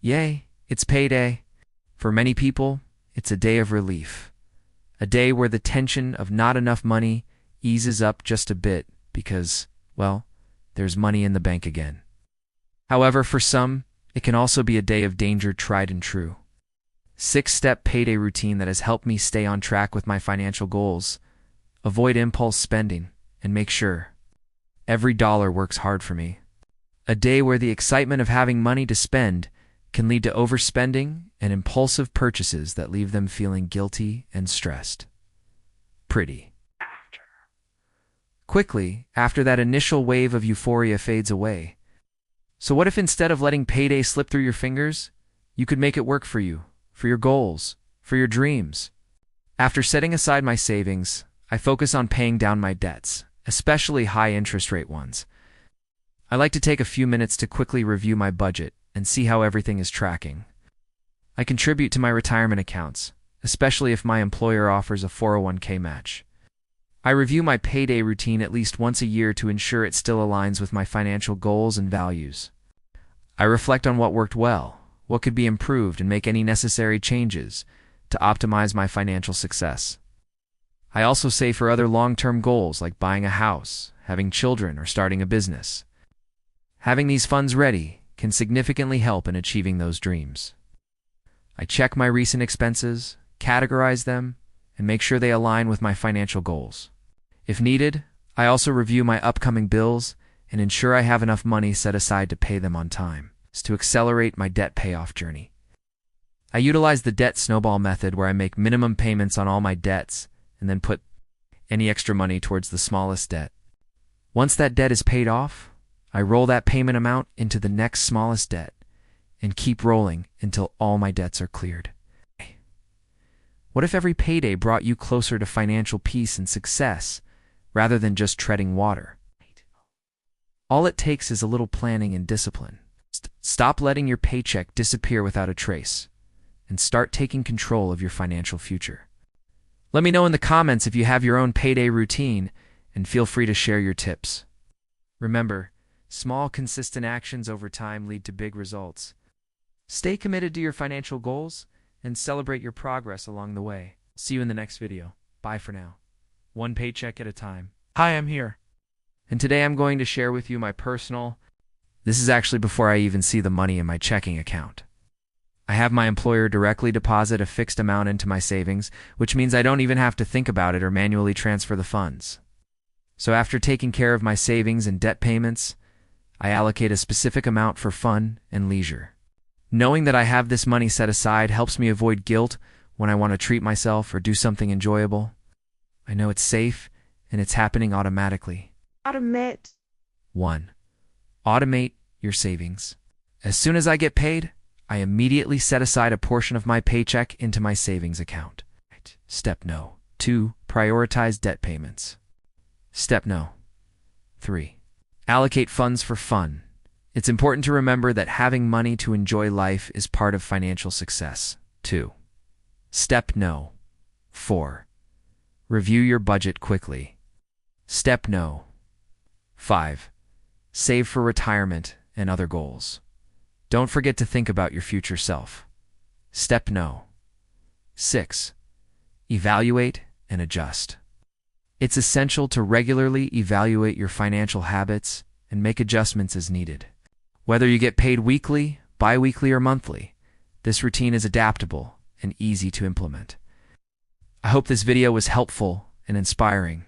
Yay, it's payday. For many people, it's a day of relief. A day where the tension of not enough money eases up just a bit because, well, there's money in the bank again. However, for some, it can also be a day of danger tried and true. 6-step payday routine that has helped me stay on track with my financial goals, avoid impulse spending, and make sure every dollar works hard for me. A day where the excitement of having money to spend can lead to overspending and impulsive purchases that leave them feeling guilty and stressed. Quickly, after that initial wave of euphoria fades away. So what if instead of letting payday slip through your fingers, you could make it work for you, for your goals, for your dreams? After setting aside my savings, I focus on paying down my debts, especially high interest rate ones. I like to take a few minutes to quickly review my budget and see how everything is tracking. I contribute to my retirement accounts, especially if my employer offers a 401k match. I review my payday routine at least once a year to ensure it still aligns with my financial goals and values. I reflect on what worked well, what could be improved, and make any necessary changes to optimize my financial success. I also save for other long-term goals like buying a house, having children, or starting a business. Having these funds ready can significantly help in achieving those dreams. I check my recent expenses, categorize them, and make sure they align with my financial goals. If needed, I also review my upcoming bills and ensure I have enough money set aside to pay them on time, to accelerate my debt payoff journey. I utilize the debt snowball method where I make minimum payments on all my debts and then put any extra money towards the smallest debt. Once that debt is paid off, I roll that payment amount into the next smallest debt and keep rolling until all my debts are cleared. What if every payday brought you closer to financial peace and success rather than just treading water? All it takes is a little planning and discipline. Stop letting your paycheck disappear without a trace and start taking control of your financial future. Let me know in the comments if you have your own payday routine, and feel free to share your tips. Remember, small, consistent actions over time lead to big results. Stay committed to your financial goals and celebrate your progress along the way. See you in the next video. Bye for now. One paycheck at a time. Hi, I'm here. And today I'm going to share with you my personal... This is actually before I even see the money in my checking account. I have my employer directly deposit a fixed amount into my savings, which means I don't even have to think about it or manually transfer the funds. So after taking care of my savings and debt payments, I allocate a specific amount for fun and leisure. Knowing that I have this money set aside helps me avoid guilt when I want to treat myself or do something enjoyable. I know it's safe and it's happening automatically. 1. Automate your savings. As soon as I get paid, I immediately set aside a portion of my paycheck into my savings account. Step no. 2. Prioritize debt payments. Step no. 3. Allocate funds for fun. It's important to remember that having money to enjoy life is part of financial success. 2. Step no. 4. Review your budget quickly. Step no. 5. Save for retirement and other goals. Don't forget to think about your future self. Step no. 6. Evaluate and adjust. It's essential to regularly evaluate your financial habits and make adjustments as needed. Whether you get paid weekly, bi-weekly, or monthly, this routine is adaptable and easy to implement. I hope this video was helpful and inspiring.